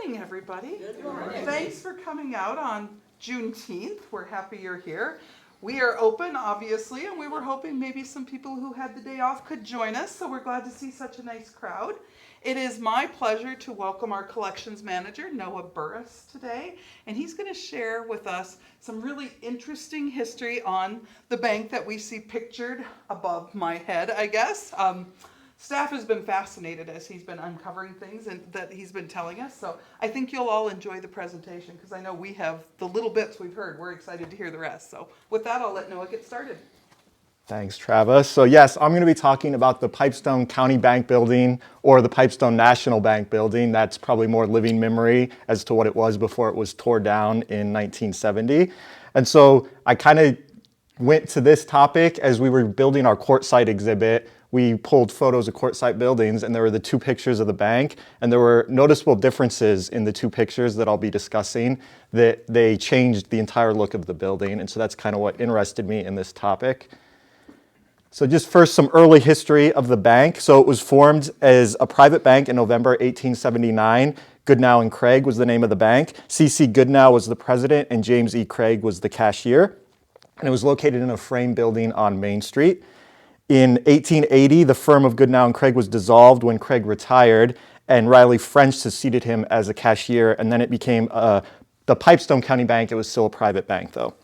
morning, everybody. Good morning. Thanks for coming out on Juneteenth. We're happy you're here. We are open, obviously, and we were hoping maybe some people who had the day off could join us, so we're glad to see such a nice crowd. It is my pleasure to welcome our collections manager, Noah Burris, today, and he's going to share with us some really interesting history on the bank that we see pictured above my head, I guess. Staff has been fascinated as he's been uncovering things and that he's been telling us. So I think you'll all enjoy the presentation because I know we have the little bits we've heard. We're excited to hear the rest. So with that, I'll let Noah get started. Thanks, Travis. So yes, I'm going to be talking about the Pipestone County Bank building or the Pipestone National Bank building. That's probably more living memory as to what it was before it was tore down in 1970. And so I kind of went to this topic as we were building our courtside exhibit. We pulled photos of courtside buildings, and there were the two pictures of the bank, and there were noticeable differences in the two pictures that I'll be discussing, that they changed the entire look of the building, and so that's kind of what interested me in this topic. So just first, some early history of the bank. So it was formed as a private bank in November 1879. Goodnow and Craig was the name of the bank. C.C. Goodnow was the president, and James E. Craig was the cashier, and it was located in a frame building on Main Street. In 1880, the firm of Goodnow and Craig was dissolved when Craig retired, and Riley French succeeded him as a cashier, and then it became the Pipestone County Bank. It was still a private bank, though.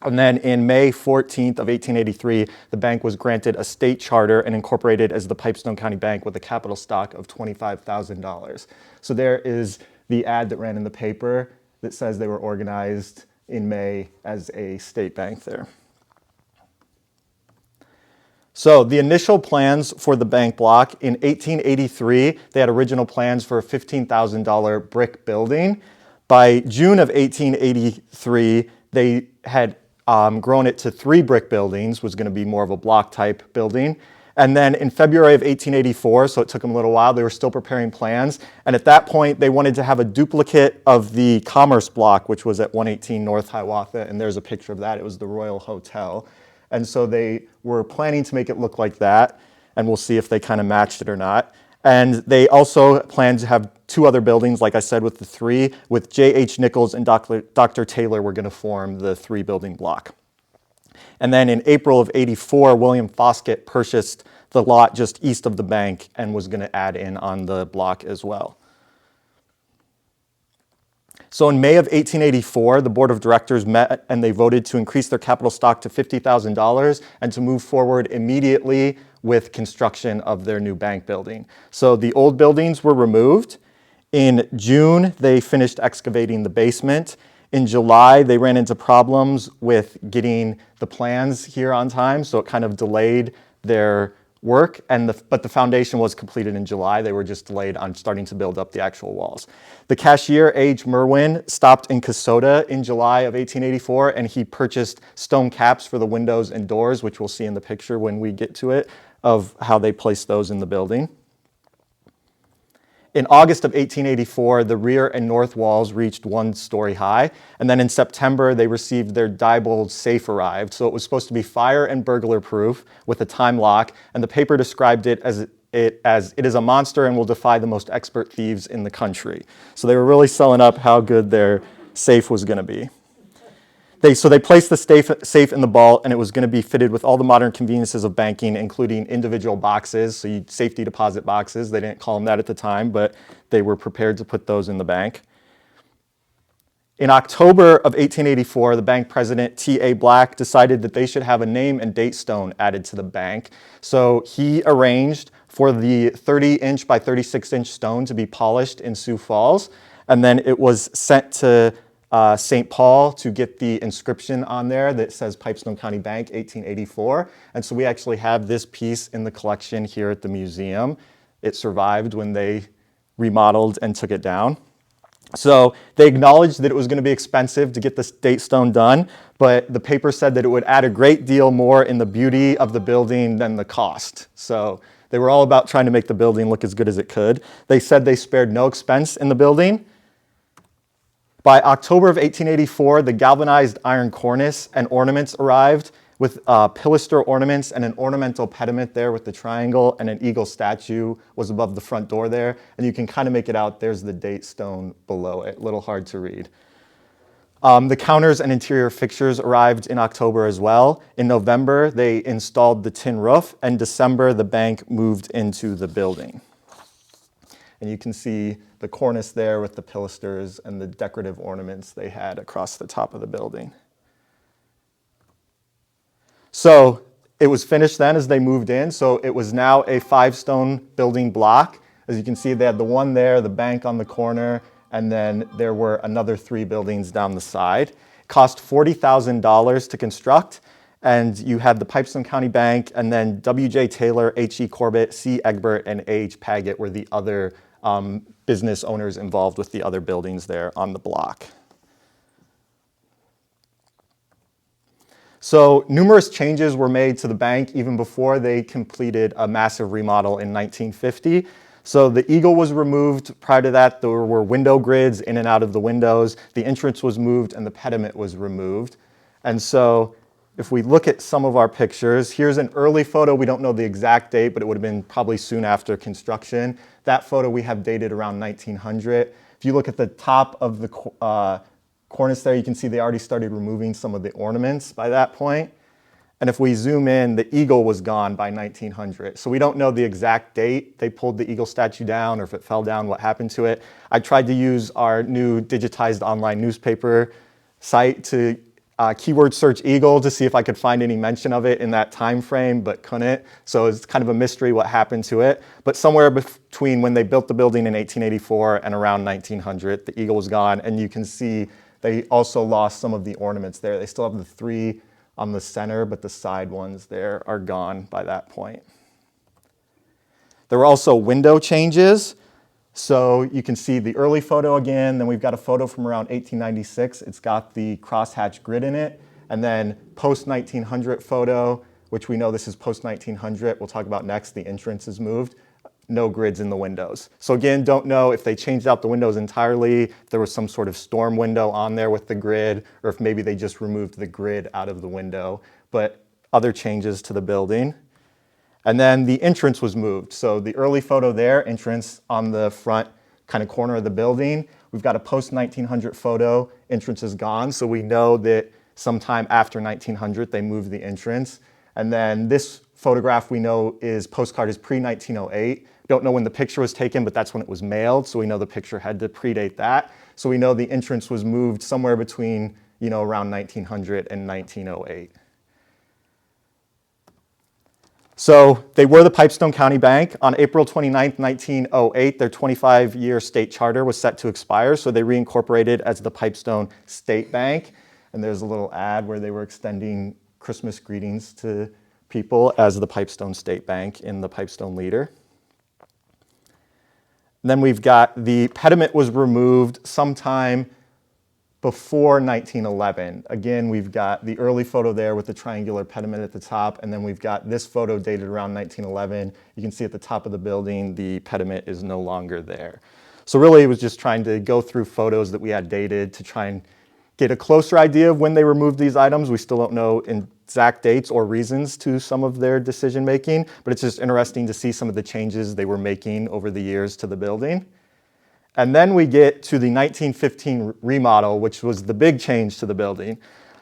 And then in May 14th of 1883, the bank was granted a state charter and incorporated as the Pipestone County Bank with a capital stock of $25,000. So there is the ad that ran in the paper that says they were organized in May as a state bank there. So the initial plans for the bank block in 1883, they had original plans for a $15,000 brick building. By June of 1883, they had grown it to 3 brick buildings, was going to be more of a block type building. And then in February of 1884, so it took them a little while, they were still preparing plans. And at that point, they wanted to have a duplicate of the Commerce block, which was at 118 North Hiawatha. And there's a picture of that. It was the Royal Hotel. And so they were planning to make it look like that, and we'll see if they kind of matched it or not. And they also planned to have 2 other buildings, like I said, with the 3, with J.H. Nichols and Dr. Taylor were going to form the 3-building block. And then in April of '84, William Foskett purchased the lot just east of the bank and was going to add in on the block as well. So in May of 1884, the board of directors met and they voted to increase their capital stock to $50,000 and to move forward immediately with construction of their new bank building. So the old buildings were removed. In June, they finished excavating the basement. In July, they ran into problems with getting the plans here on time, so it kind of delayed their work, but the foundation was completed in July. They were just delayed on starting to build up the actual walls. The cashier, H. Merwin, stopped in Kasota in July of 1884, and he purchased stone caps for the windows and doors, which we'll see in the picture when we get to it, of how they placed those in the building. In August of 1884, the rear and north walls reached 1 story high, and then in September, they received their Diebold safe arrived. So it was supposed to be fire and burglar proof with a time lock, and the paper described it as it is a monster and will defy the most expert thieves in the country. So they were really selling up how good their safe was going to be. So they placed the safe in the vault, and it was going to be fitted with all the modern conveniences of banking, including individual boxes, so safety deposit boxes. They didn't call them that at the time, but they were prepared to put those in the bank. In October of 1884, the bank president, T.A. Black, decided that they should have a name and date stone added to the bank. So he arranged for the 30-inch by 36-inch stone to be polished in Sioux Falls, and then it was sent to St. Paul to get the inscription on there that says Pipestone County Bank, 1884. And so we actually have this piece in the collection here at the museum. It survived when they remodeled and took it down. So they acknowledged that it was going to be expensive to get this date stone done, but the paper said that it would add a great deal more in the beauty of the building than the cost. So they were all about trying to make the building look as good as it could. They said they spared no expense in the building. By October of 1884, the galvanized iron cornice and ornaments arrived, with pilaster ornaments and an ornamental pediment there with the triangle, and an eagle statue was above the front door there. And you can kind of make it out. There's the date stone below it, a little hard to read. The counters and interior fixtures arrived in October as well. In November, they installed the tin roof, and December, the bank moved into the building. And you can see the cornice there with the pilasters and the decorative ornaments they had across the top of the building. So it was finished then as they moved in. So it was now a 5-stone building block. As you can see, they had the one there, the bank on the corner, and then there were another 3 buildings down the side. It cost $40,000 to construct, and you had the Pipestone County Bank, and then W.J. Taylor, H.E. Corbett, C. Egbert, and A.H. Paget were the other business owners involved with the other buildings there on the block. So numerous changes were made to the bank even before they completed a massive remodel in 1950. So the eagle was removed. Prior to that, there were window grids in and out of the windows. The entrance was moved and the pediment was removed. And so if we look at some of our pictures, here's an early photo. We don't know the exact date, but it would have been probably soon after construction. That photo we have dated around 1900. If you look at the top of the cornice there, you can see they already started removing some of the ornaments by that point. And if we zoom in, the eagle was gone by 1900. So we don't know the exact date they pulled the eagle statue down, or if it fell down, what happened to it. I tried to use our new digitized online newspaper site to keyword search eagle to see if I could find any mention of it in that time frame, but couldn't. So it's kind of a mystery what happened to it. But somewhere between when they built the building in 1884 and around 1900, the eagle was gone. And you can see they also lost some of the ornaments there. They still have the 3 on the center, but the side ones there are gone by that point. There were also window changes. So you can see the early photo again, then we've got a photo from around 1896. It's got the crosshatch grid in it. And then post-1900 photo, which we know this is post-1900. We'll talk about next. The entrance is moved. No grids in the windows. So again, don't know if they changed out the windows entirely, if there was some sort of storm window on there with the grid, or if maybe they just removed the grid out of the window, but other changes to the building. And then the entrance was moved. So the early photo there, entrance on the front kind of corner of the building. We've got a post-1900 photo, entrance is gone. So we know that sometime after 1900, they moved the entrance. And then this photograph we know is postcard is pre-1908. Don't know when the picture was taken, but that's when it was mailed. So we know the picture had to predate that. So we know the entrance was moved somewhere between, around 1900 and 1908. So they were the Pipestone County Bank. On April 29, 1908, their 25-year state charter was set to expire. So they reincorporated as the Pipestone State Bank. And there's a little ad where they were extending Christmas greetings to people as the Pipestone State Bank in the Pipestone Leader. Then we've got the pediment was removed sometime before 1911. Again, we've got the early photo there with the triangular pediment at the top, and then we've got this photo dated around 1911. You can see at the top of the building, the pediment is no longer there. So really it was just trying to go through photos that we had dated to try and get a closer idea of when they removed these items. We still don't know exact dates or reasons to some of their decision making, but it's just interesting to see some of the changes they were making over the years to the building. And then we get to the 1915 remodel, which was the big change to the building.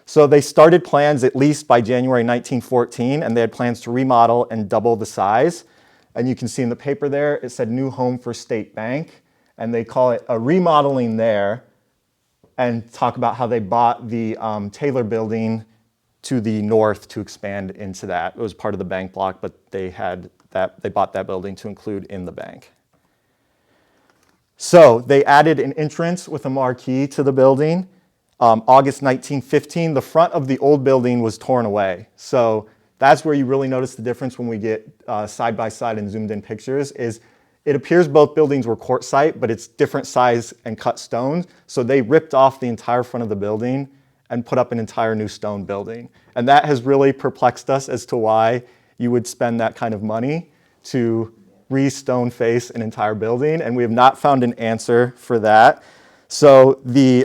So they started plans at least by January 1914, and they had plans to remodel and double the size. And you can see in the paper there, it said New Home for State Bank, and they call it a remodeling there, and talk about how they bought the Taylor building to the north to expand into that. It was part of the bank block, but they bought that building to include in the bank. So they added an entrance with a marquee to the building. August 1915, the front of the old building was torn away. So that's where you really notice the difference when we get side by side and zoomed in pictures is it appears both buildings were quartzite, but it's different size and cut stones. So they ripped off the entire front of the building and put up an entire new stone building. And that has really perplexed us as to why you would spend that kind of money to re-stone face an entire building. And we have not found an answer for that. So the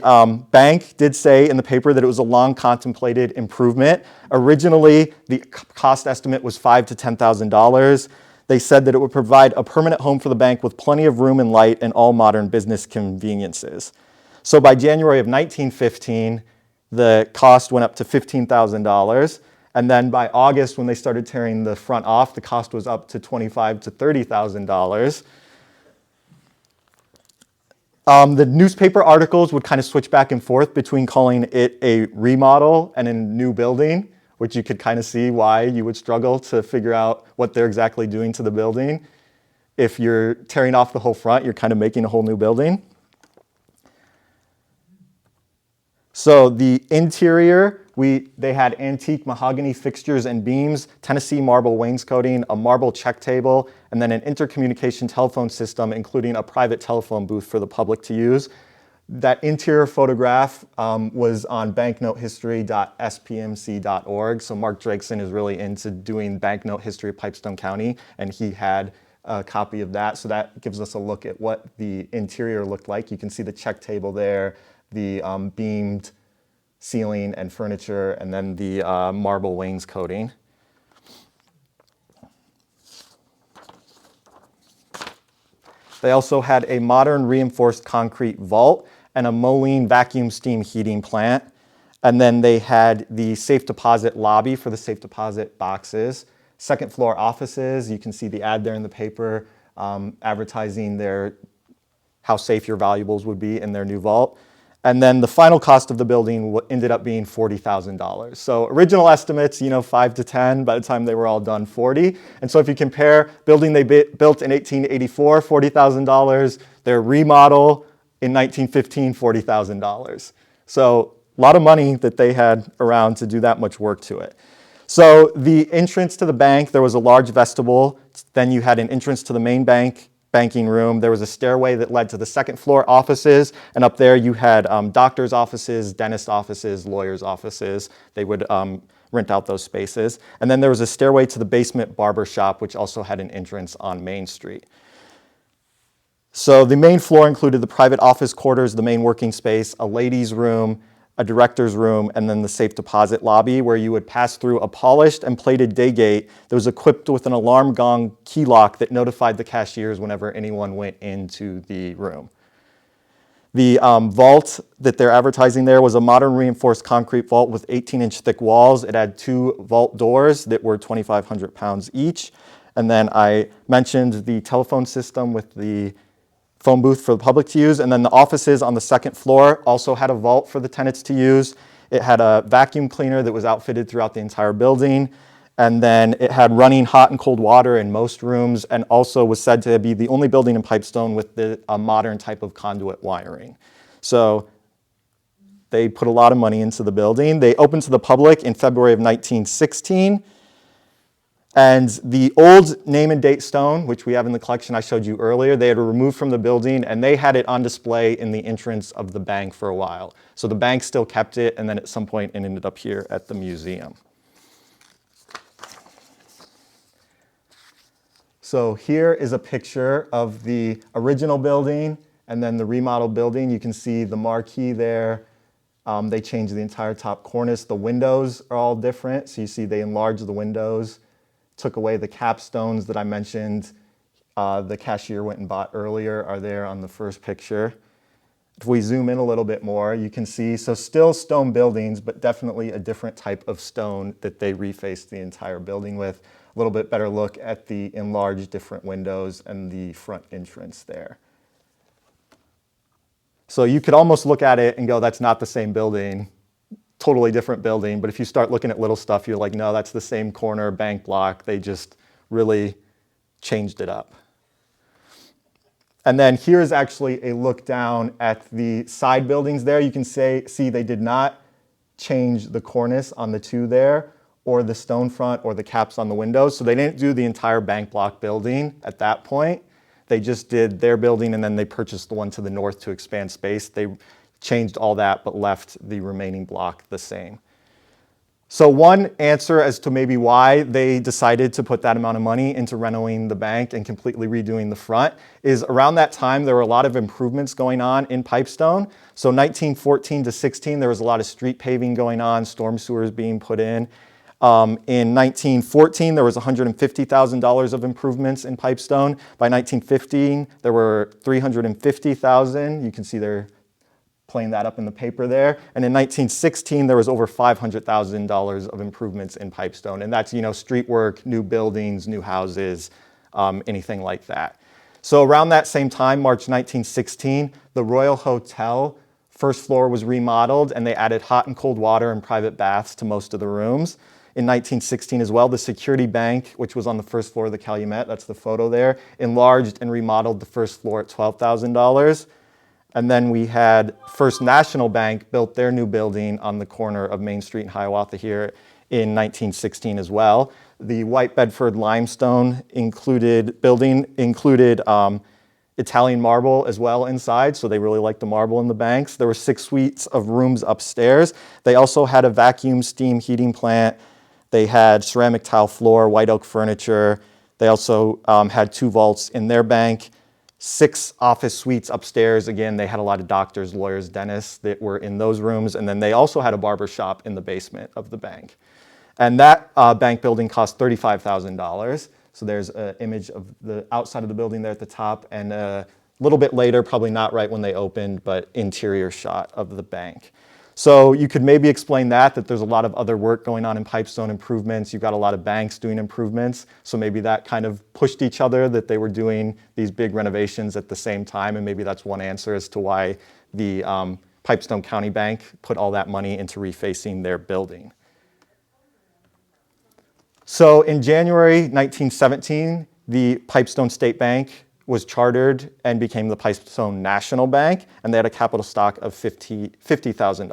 bank did say in the paper that it was a long contemplated improvement. Originally, the cost estimate was $5,000 to $10,000. They said that it would provide a permanent home for the bank with plenty of room and light and all modern business conveniences. So by January of 1915, the cost went up to $15,000. And then by August, when they started tearing the front off, the cost was up to $25,000 to $30,000. The newspaper articles would kind of switch back and forth between calling it a remodel and a new building, which you could kind of see why you would struggle to figure out what they're exactly doing to the building. If you're tearing off the whole front, you're kind of making a whole new building. So the interior, they had antique mahogany fixtures and beams, Tennessee marble wainscoting, a marble check table, and then an intercommunication telephone system, including a private telephone booth for the public to use. That interior photograph was on banknotehistory.spmc.org. So Mark Drakeson is really into doing banknote history of Pipestone County, and he had a copy of that. So that gives us a look at what the interior looked like. You can see the check table there, the beamed ceiling and furniture, and then the marble wainscoting. They also had a modern reinforced concrete vault and a Moline vacuum steam heating plant. And then they had the safe deposit lobby for the safe deposit boxes. Second floor offices, you can see the ad there in the paper advertising how safe your valuables would be in their new vault. And then the final cost of the building ended up being $40,000. So original estimates, 5 to 10, by the time they were all done, 40. And so if you compare building they built in 1884, $40,000, their remodel in 1915, $40,000. So a lot of money that they had around to do that much work to it. So the entrance to the bank, there was a large vestibule. Then you had an entrance to the main banking room. There was a stairway that led to the second floor offices, and up there you had doctors' offices, dentist offices, lawyers' offices. They would rent out those spaces. And then there was a stairway to the basement barber shop, which also had an entrance on Main Street. So the main floor included the private office quarters, the main working space, a ladies' room, a director's room, and then the safe deposit lobby, where you would pass through a polished and plated day gate that was equipped with an alarm gong key lock that notified the cashiers whenever anyone went into the room. The vault that they're advertising there was a modern reinforced concrete vault with 18-inch thick walls. It had 2 vault doors that were 2,500 pounds each. And then I mentioned the telephone system with the phone booth for the public to use, and then the offices on the second floor also had a vault for the tenants to use. It had a vacuum cleaner that was outfitted throughout the entire building, and then it had running hot and cold water in most rooms, and also was said to be the only building in Pipestone with a modern type of conduit wiring. So they put a lot of money into the building. They opened to the public in February of 1916. And the old name and date stone, which we have in the collection I showed you earlier, they had removed from the building, and they had it on display in the entrance of the bank for a while. So the bank still kept it, and then at some point it ended up here at the museum. So here is a picture of the original building and then the remodeled building. You can see the marquee there. They changed the entire top cornice. The windows are all different. So you see they enlarged the windows, took away the capstones that I mentioned. The cashier went and bought earlier are there on the first picture. If we zoom in a little bit more, you can see, so still stone buildings, but definitely a different type of stone that they refaced the entire building with. A little bit better look at the enlarged different windows and the front entrance there. So you could almost look at it and go, that's not the same building. Totally different building, but if you start looking at little stuff, you're like, no, that's the same corner bank block. They just really changed it up. And then here's actually a look down at the side buildings there. You can see they did not change the cornice on the 2 there, or the stone front, or the caps on the windows. So they didn't do the entire bank block building at that point. They just did their building, and then they purchased the one to the north to expand space. They changed all that, but left the remaining block the same. So one answer as to maybe why they decided to put that amount of money into renovating the bank and completely redoing the front is around that time there were a lot of improvements going on in Pipestone. So 1914 to 16 there was a lot of street paving going on, storm sewers being put in. In 1914 there was $150,000 of improvements in Pipestone. By 1915 there were $350,000. You can see they're playing that up in the paper there. And in 1916, there was over $500,000 of improvements in Pipestone. And that's, street work, new buildings, new houses, anything like that. So around that same time, March 1916, the Royal Hotel first floor was remodeled and they added hot and cold water and private baths to most of the rooms. In 1916 as well, the Security Bank, which was on the first floor of the Calumet, that's the photo there, enlarged and remodeled the first floor at $12,000. And then we had First National Bank built their new building on the corner of Main Street and Hiawatha here in 1916 as well. The White Bedford limestone building included Italian marble as well inside, so they really liked the marble in the banks. There were 6 suites of rooms upstairs. They also had a vacuum steam heating plant. They had ceramic tile floor, white oak furniture. They also had 2 vaults in their bank. 6 office suites upstairs. Again, they had a lot of doctors, lawyers, dentists that were in those rooms. And then they also had a barber shop in the basement of the bank. And that bank building cost $35,000. So there's an image of the outside of the building there at the top. And a little bit later, probably not right when they opened, but interior shot of the bank. So you could maybe explain that there's a lot of other work going on in Pipestone improvements. You've got a lot of banks doing improvements. So maybe that kind of pushed each other, that they were doing these big renovations at the same time. And maybe that's one answer as to why the Pipestone County Bank put all that money into refacing their building. So in January 1917, the Pipestone State Bank was chartered and became the Pipestone National Bank, and they had a capital stock of $50,000.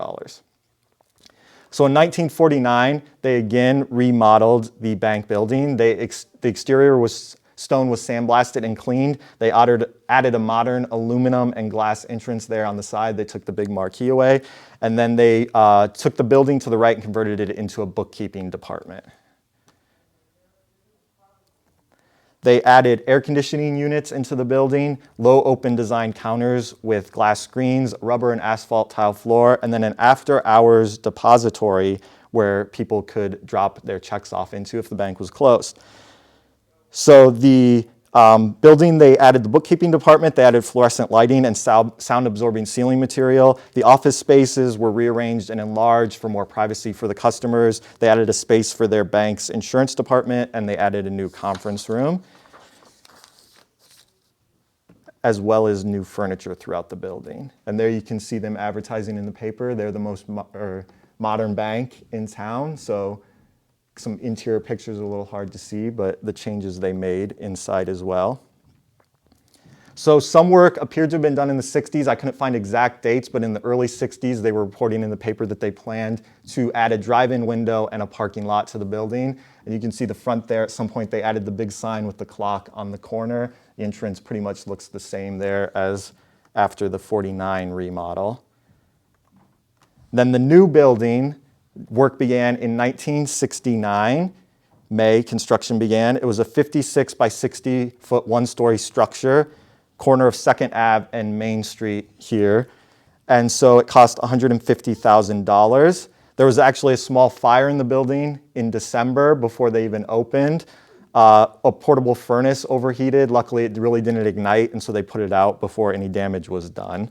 So in 1949, they again remodeled the bank building. The exterior stone was sandblasted and cleaned. They added a modern aluminum and glass entrance there on the side. They took the big marquee away, and then they took the building to the right and converted it into a bookkeeping department. They added air conditioning units into the building, low open design counters with glass screens, rubber and asphalt tile floor, and then an after hours depository where people could drop their checks off into if the bank was closed. So the building, they added the bookkeeping department, they added fluorescent lighting and sound absorbing ceiling material. The office spaces were rearranged and enlarged for more privacy for the customers. They added a space for their bank's insurance department, and they added a new conference room, as well as new furniture throughout the building. And there you can see them advertising in the paper. They're the most modern bank in town. So some interior pictures are a little hard to see, but the changes they made inside as well. So some work appeared to have been done in the 60s. I couldn't find exact dates, but in the early 60s, they were reporting in the paper that they planned to add a drive-in window and a parking lot to the building. And you can see the front there. At some point, they added the big sign with the clock on the corner. The entrance pretty much looks the same there as after the 49 remodel. Then the new building, work began in 1969. May, construction began. It was a 56 by 60 foot one-story structure, corner of 2nd Ave and Main Street here. And so it cost $150,000. There was actually a small fire in the building in December before they even opened. A portable furnace overheated. Luckily, it really didn't ignite, and so they put it out before any damage was done.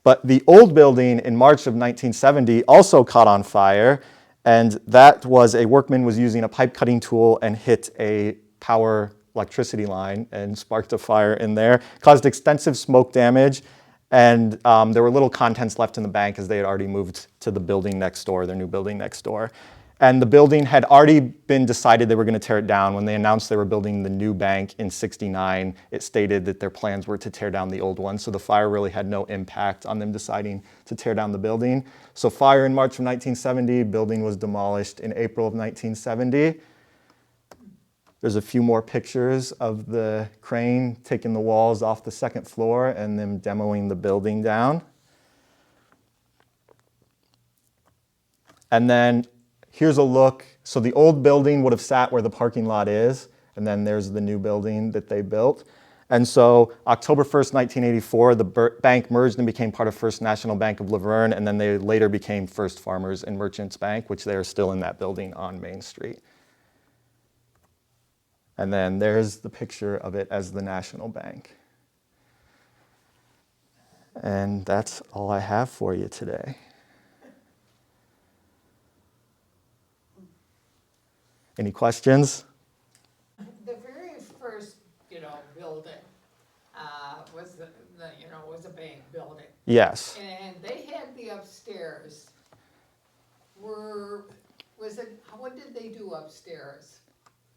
But the old building in March of 1970 also caught on fire, and that was a workman was using a pipe cutting tool and hit a power electricity line and sparked a fire in there, caused extensive smoke damage, and there were little contents left in the bank as they had already moved to the building next door, their new building next door. And the building had already been decided they were going to tear it down. When they announced they were building the new bank in '69, it stated that their plans were to tear down the old one. So the fire really had no impact on them deciding to tear down the building. So fire in March of 1970, building was demolished in April of 1970. There's a few more pictures of the crane taking the walls off the 2nd floor and them demoing the building down. And then here's a look. So the old building would have sat where the parking lot is, and then there's the new building that they built. And so October 1st, 1984, the bank merged and became part of First National Bank of Laverne, and then they later became First Farmers and Merchants Bank, which they are still in that building on Main Street. And then there's the picture of it as the National Bank. And that's all I have for you today. Any questions? The very first, building, was a bank building. Yes. And they had the upstairs. What did they do upstairs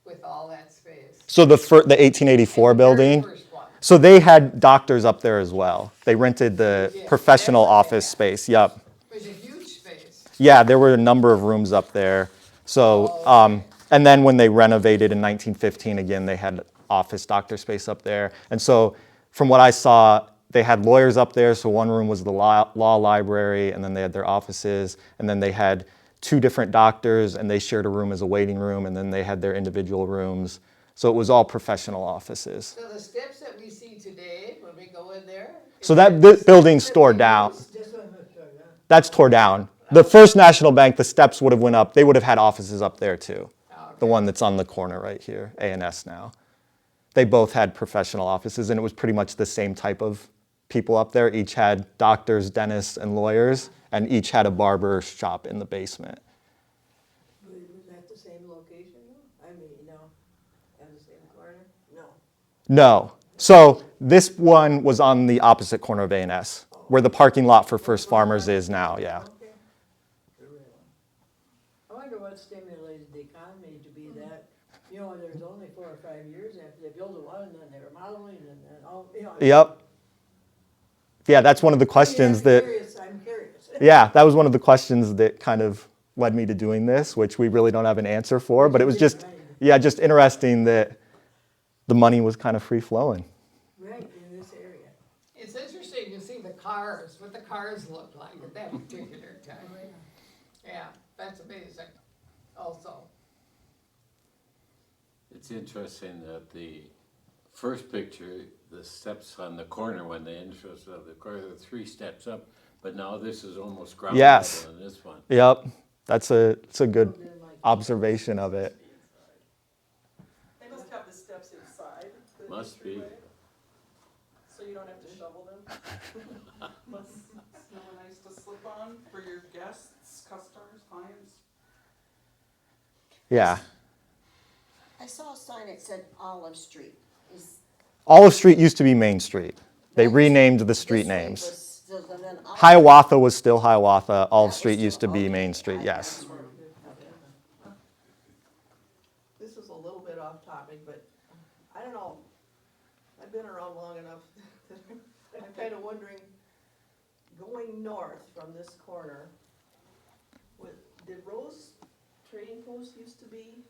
with all that space? So the 1884 The very building, first one. so they had doctors up there as well. They rented the Yeah, professional that's what they office had. space. Yep. It was a huge space. Yeah, there were a number of rooms up there. So, Oh, okay. and then when they renovated in 1915, again, they had office doctor space up there. And so from what I saw, they had lawyers up there. So one room was the law library, and then they had their offices, and then they had 2 different doctors, and they shared a room as a waiting room, and then they had their individual rooms. So it was all professional offices. So the steps that we see today, when we go in there. So is that the building's steps that tore they down. used? That's tore down. The First National Bank, the steps would have went up. They would have had offices up there too. The one that's on the corner right here, A&S now. They both had professional offices, and it was pretty much the same type of people up there. Each had doctors, dentists, and lawyers, and each had a barber shop in the basement. Was that the same location though? At the same corner? No. No. So this one was on the opposite corner of A&S, where the parking lot for First Farmers is now, yeah. Okay. I wonder what stimulated the economy to be that, there's only 4 or 5 years after they build one, and then they're remodeling, and then all, Yep. Yeah, that's one of the questions that... I'm curious. Yeah, that was one of the questions that kind of led me to doing this, which we really don't have an answer for, but it was just, yeah, just interesting that the money was kind of free flowing. Right, in this area. It's interesting to see what the cars look like at that particular time. Yeah, that's amazing also. It's interesting that the first picture, the steps on the corner, when the entrance of the corner, 3 steps up, but now this is almost ground Yes. level in this one. Yep, it's a good observation of it. They must have the steps inside. the Must be. entryway, So you don't have to shovel them. Must smell nice to slip on for your guests, customers, clients. Yeah. I saw a sign that said Olive Street. Is Olive Street used to be Main Street. They renamed the street this way names. was- so then Olive- Hiawatha was still Hiawatha. Olive was Street still- used to be okay. Main Street, yes. This is a little bit off topic, but I don't know, I've been around long enough that I'm kind of wondering, going north from this corner, did Rose Trading Post used to be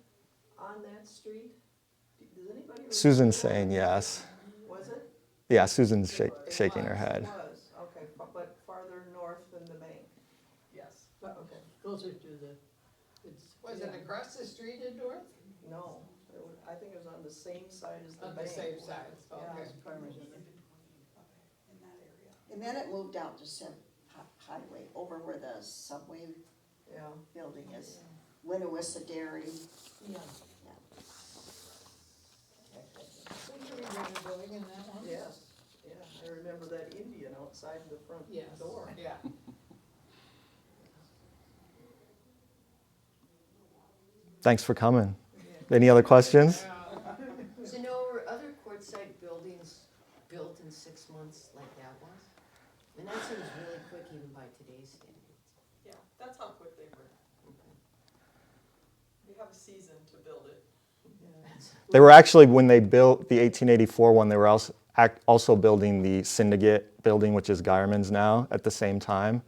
on that street? Does anybody remember? Susan's that? saying yes. Was it? Yeah, Susan's It shaking her was, head. It was, okay, but farther north than the bank, Yes. okay, Closer to the, Was it across the street in North? no, I think it was on the same side as the On bank. the same side, Yeah. okay. farmers in it. And then it moved out to Highway, over where the Subway Yeah, building is. Winnewissa Dairy. Yeah. Think you remember going in that one? yes, yeah, I remember that Indian outside the front Yes, door. yeah. Thanks for coming. Any other questions? So no, were other quartzsite buildings built in 6 months like that was? And that seems really quick even by today's standards. Yeah, that's how quick they were. You have a season to build it. They were actually, when they built the 1884 one, they were also building the Syndicate building, which is Geierman's now, at the same time.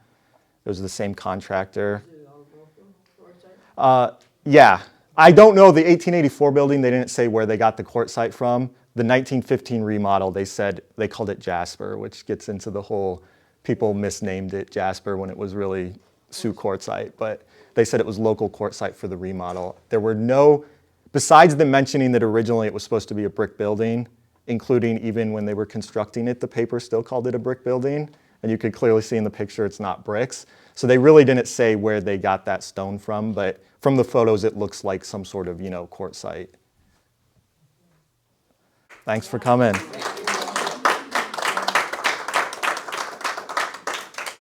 It was the same contractor. Did it all go from Forsyth? Yeah, I don't know the 1884 building. They didn't say where they got the quartzsite from. The 1915 remodel, they called it Jasper, which gets into the whole, people misnamed it Jasper when it was really Sioux court site, but they said it was local court site for the remodel. There were no, besides them mentioning that originally it was supposed to be a brick building, including even when they were constructing it, the paper still called it a brick building. And you could clearly see in the picture it's not bricks. So they really didn't say where they got that stone from, but from the photos it looks like some sort of, court site. Thanks for coming.